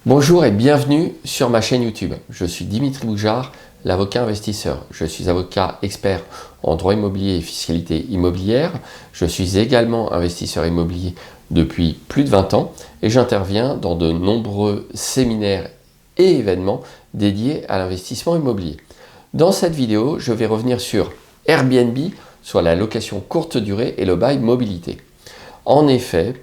Bonjour et bienvenue sur ma chaîne YouTube. Je suis Dimitri Boujard, l'avocat investisseur. Je suis avocat expert en droit immobilier et fiscalité immobilière. Je suis également investisseur immobilier depuis plus de 20 ans et j'interviens dans de nombreux séminaires et événements dédiés à l'investissement immobilier. Dans cette vidéo, je vais revenir sur Airbnb, soit la location courte durée et le bail mobilité. En effet,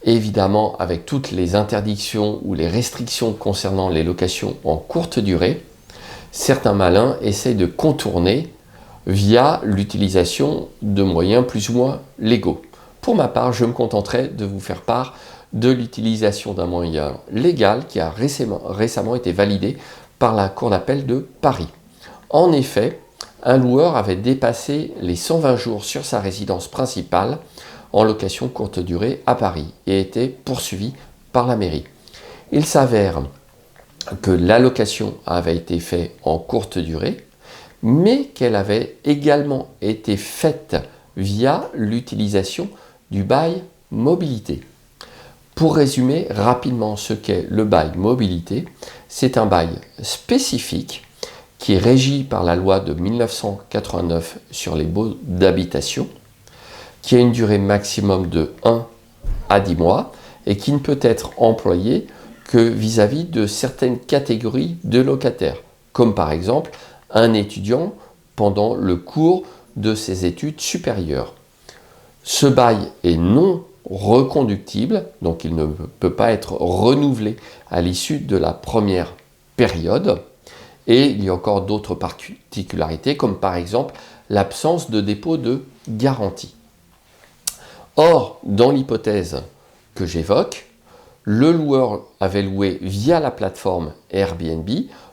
évidemment, avec toutes les interdictions ou les restrictions concernant les locations en courte durée, certains malins essayent de contourner via l'utilisation de moyens plus ou moins légaux. Pour ma part, je me contenterai de vous faire part de l'utilisation d'un moyen légal qui a récemment été validé par la Cour d'appel de Paris. En effet, un loueur avait dépassé les 120 jours sur sa résidence principale en location courte durée à Paris et était poursuivi par la mairie. Il s'avère que la location avait été faite en courte durée, mais qu'elle avait également été faite via l'utilisation du bail mobilité. Pour résumer rapidement ce qu'est le bail mobilité, c'est un bail spécifique qui est régi par la loi de 1989 sur les baux d'habitation, qui a une durée maximum de 1 à 10 mois et qui ne peut être employé que vis-à-vis de certaines catégories de locataires, comme par exemple un étudiant pendant le cours de ses études supérieures. Ce bail est non reconductible, donc il ne peut pas être renouvelé à l'issue de la première période. Et il y a encore d'autres particularités, comme par exemple l'absence de dépôt de garantie. Or, dans l'hypothèse que j'évoque, le loueur avait loué via la plateforme Airbnb,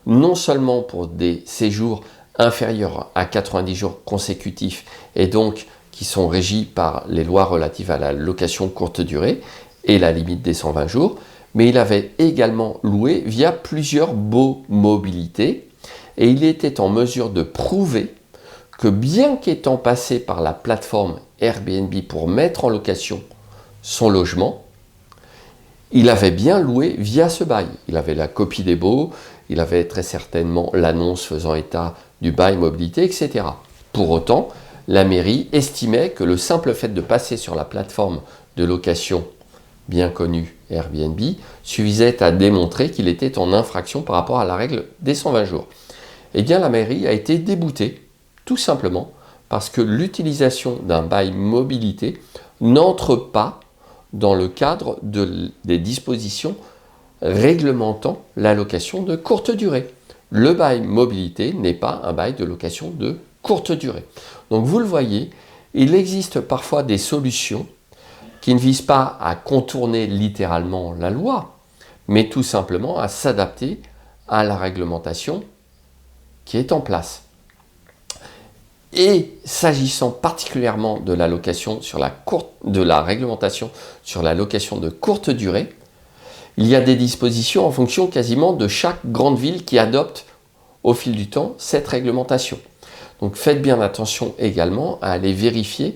non seulement pour des séjours inférieurs à 90 jours consécutifs et donc qui sont régis par les lois relatives à la location courte durée et la limite des 120 jours, mais il avait également loué via plusieurs baux mobilités et il était en mesure de prouver que bien qu'étant passé par la plateforme Airbnb pour mettre en location son logement, il avait bien loué via ce bail. Il avait la copie des baux, il avait très certainement l'annonce faisant état du bail mobilité, etc. Pour autant, la mairie estimait que le simple fait de passer sur la plateforme de location bien connue Airbnb suffisait à démontrer qu'il était en infraction par rapport à la règle des 120 jours. Eh bien, la mairie a été déboutée, tout simplement, parce que l'utilisation d'un bail mobilité n'entre pas dans le cadre des dispositions réglementant la location de courte durée. Le bail mobilité n'est pas un bail de location de courte durée. Donc vous le voyez, il existe parfois des solutions qui ne visent pas à contourner littéralement la loi, mais tout simplement à s'adapter à la réglementation qui est en place. Et s'agissant particulièrement de la réglementation sur la location de courte durée, il y a des dispositions en fonction quasiment de chaque grande ville qui adopte au fil du temps cette réglementation. Donc faites bien attention également à aller vérifier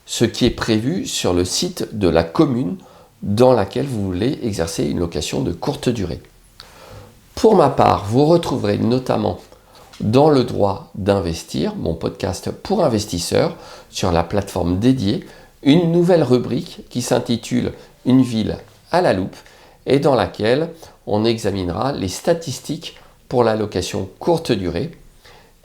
ce qui est prévu sur le site de la commune dans laquelle vous voulez exercer une location de courte durée. Pour ma part, vous retrouverez notamment dans le droit d'investir, mon podcast pour investisseurs, sur la plateforme dédiée, une nouvelle rubrique qui s'intitule « Une ville à la loupe » et dans laquelle on examinera les statistiques pour la location courte durée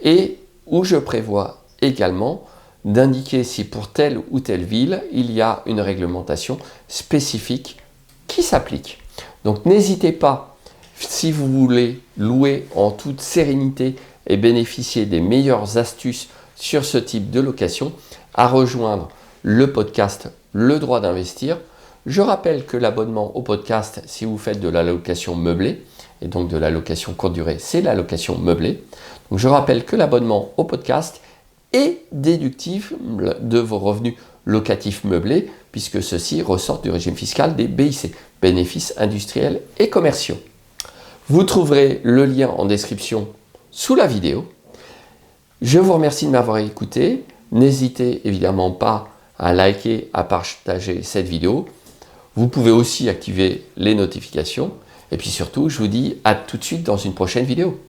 et où je prévois également d'indiquer si pour telle ou telle ville, il y a une réglementation spécifique qui s'applique. Donc n'hésitez pas, si vous voulez louer en toute sérénité et bénéficier des meilleures astuces sur ce type de location, à rejoindre le podcast Le droit d'investir. Je rappelle que l'abonnement au podcast, si vous faites de la location meublée, et donc de la location courte durée, c'est la location meublée. Donc je rappelle que l'abonnement au podcast est déductible de vos revenus locatifs meublés, puisque ceux-ci ressortent du régime fiscal des BIC, bénéfices industriels et commerciaux. Vous trouverez le lien en description sous la vidéo. Je vous remercie de m'avoir écouté. N'hésitez évidemment pas à liker, à partager cette vidéo. Vous pouvez aussi activer les notifications Et puis surtout, je vous dis à tout de suite dans une prochaine vidéo.